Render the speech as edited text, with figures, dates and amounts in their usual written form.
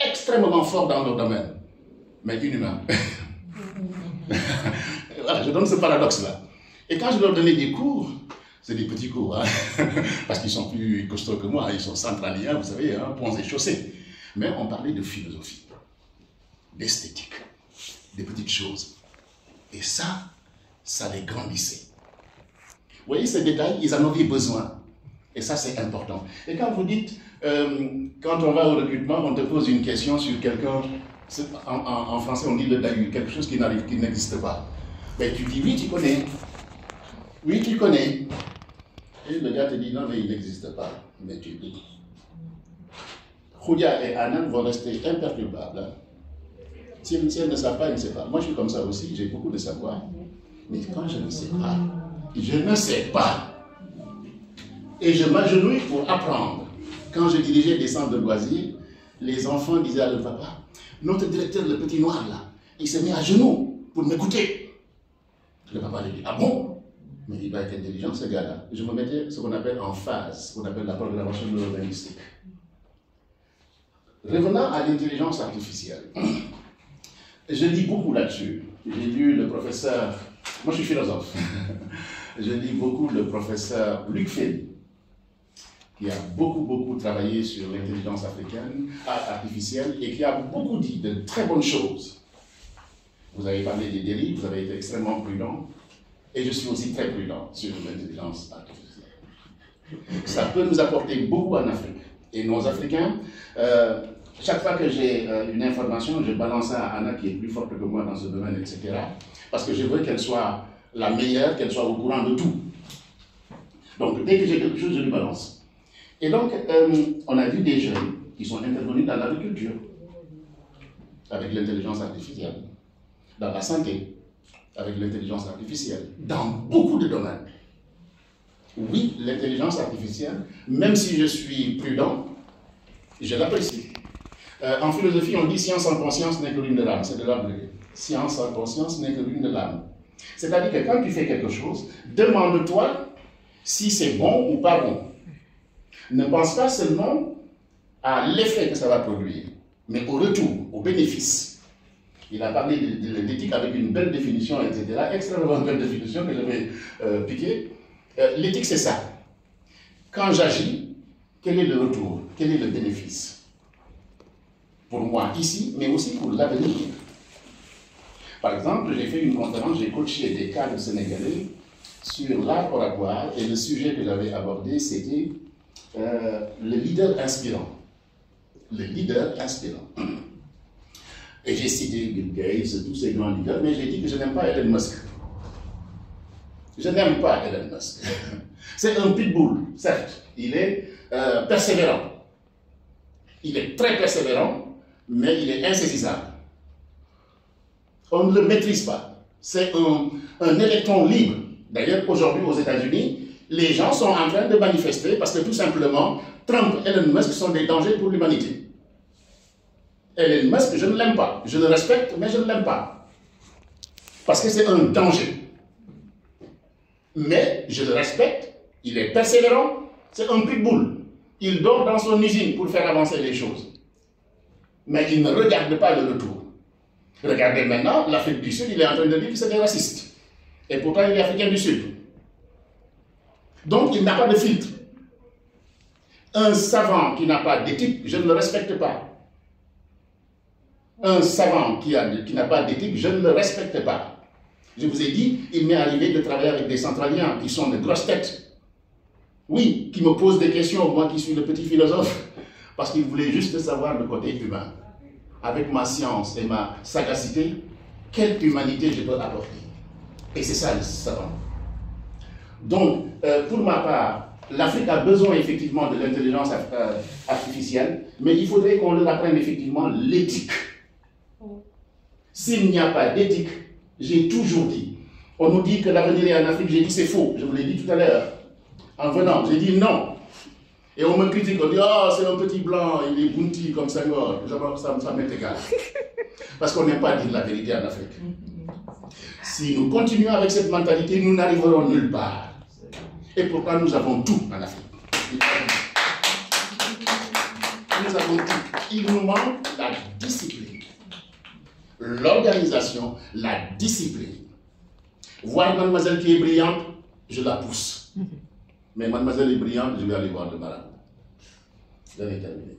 extrêmement forts dans leur domaine, mais inhumains. Voilà, je donne ce paradoxe-là. Et quand je leur donnais des cours, c'est des petits cours, hein, parce qu'ils sont plus costauds que moi, ils sont centraliens, vous savez, hein, ponts et chaussées. Mais on parlait de philosophie, d'esthétique, des petites choses. Et ça les grandissait. Vous voyez ces détails, ils en avaient besoin. Et ça, c'est important. Et quand vous dites, quand on va au recrutement, on te pose une question sur quelqu'un, en français on dit le dahu, quelque chose qui n'existe pas. Mais tu dis, oui, tu connais. Oui, tu connais. Et le gars te dit, non, mais il n'existe pas. Mais tu dis. Khoudia et Anan vont rester imperturbables. Hein. Si elles ne savent pas, elles ne savent pas. Moi, je suis comme ça aussi, j'ai beaucoup de savoir. Mais quand je ne sais pas, je ne sais pas. Et je m'agenouille pour apprendre. Quand je dirigeais des centres de loisirs, les enfants disaient à leur papa, notre directeur, le petit noir là, il s'est mis à genoux pour m'écouter. Le papa lui dit, ah bon? Mais il va être intelligent ce gars-là. Je me mettais ce qu'on appelle en phase, ce qu'on appelle la programmation neurolinguistique. Revenant à l'intelligence artificielle, je lis beaucoup là-dessus. J'ai lu le professeur, moi je suis philosophe, je lis beaucoup le professeur Luc Ferry, qui a beaucoup travaillé sur l'intelligence artificielle et qui a beaucoup dit de très bonnes choses. Vous avez parlé des dérives, vous avez été extrêmement prudent, et je suis aussi très prudent sur l'intelligence artificielle. Ça peut nous apporter beaucoup en Afrique. Et nos Africains, chaque fois que j'ai une information, je balance ça à Anna qui est plus forte que moi dans ce domaine, etc. Parce que je veux qu'elle soit la meilleure, qu'elle soit au courant de tout. Donc, dès que j'ai quelque chose, je lui balance. Et donc, on a vu des jeunes qui sont intervenus dans l'agriculture, avec l'intelligence artificielle, dans la santé, avec l'intelligence artificielle, dans beaucoup de domaines. Oui, l'intelligence artificielle, même si je suis prudent, je l'apprécie. En philosophie, on dit science en conscience n'est que l'une de l'âme, c'est de l'âme. Science en conscience n'est que l'une de l'âme. C'est-à-dire que quand tu fais quelque chose, demande-toi si c'est bon ou pas bon. Ne pense pas seulement à l'effet que ça va produire, mais au retour, au bénéfice. Il a parlé de l'éthique avec une belle définition, etc. Extrêmement belle définition que je vais piquer. L'éthique, c'est ça. Quand j'agis, quel est le retour? Quel est le bénéfice? Pour moi ici, mais aussi pour l'avenir. Par exemple, j'ai fait une conférence, j'ai coaché des cadres sénégalais sur l'art oratoire et le sujet que j'avais abordé, c'était le leader inspirant. Le leader inspirant. Et j'ai cité Bill Gates, tous ces grands leaders, mais j'ai dit que je n'aime pas Elon Musk. Je n'aime pas Elon Musk. C'est un pitbull, certes. Il est persévérant. Il est très persévérant, mais il est insaisissable. On ne le maîtrise pas. C'est un électron libre. D'ailleurs, aujourd'hui, aux États-Unis, les gens sont en train de manifester parce que tout simplement, Trump et Elon Musk sont des dangers pour l'humanité. Elon Musk, je ne l'aime pas. Je le respecte, mais je ne l'aime pas. Parce que c'est un danger. Mais je le respecte, il est persévérant, c'est un pitbull. Il dort dans son usine pour faire avancer les choses. Mais il ne regarde pas le retour. Regardez maintenant, l'Afrique du Sud, il est en train de dire que c'est des racistes. Et pourtant, il est africain du Sud. Donc, il n'a pas de filtre. Un savant qui n'a pas d'éthique, je ne le respecte pas. Un savant qui n'a pas d'éthique, je ne le respecte pas. Je vous ai dit, il m'est arrivé de travailler avec des centraliens qui sont de grosses têtes. Oui, qui me posent des questions, moi qui suis le petit philosophe, parce qu'ils voulaient juste savoir le côté humain. Avec ma science et ma sagacité, quelle humanité je peux apporter. Et c'est ça le savant. Donc, pour ma part, l'Afrique a besoin effectivement de l'intelligence artificielle, mais il faudrait qu'on leur apprenne effectivement l'éthique. S'il n'y a pas d'éthique, j'ai toujours dit, on nous dit que l'avenir est en Afrique, j'ai dit c'est faux, je vous l'ai dit tout à l'heure. En venant, j'ai dit non. Et on me critique, on dit, oh, c'est un petit blanc, il est bounty comme ça, ça m'est égal. Parce qu'on n'aime pas dire la vérité en Afrique. Si nous continuons avec cette mentalité, nous n'arriverons nulle part. Et pourtant, nous avons tout en Afrique. Nous avons tout. Il nous manque la discipline, l'organisation, la discipline. Voir mademoiselle qui est brillante, je la pousse. Mais mademoiselle est brillante, je vais aller voir le marabout. Je l'ai terminé.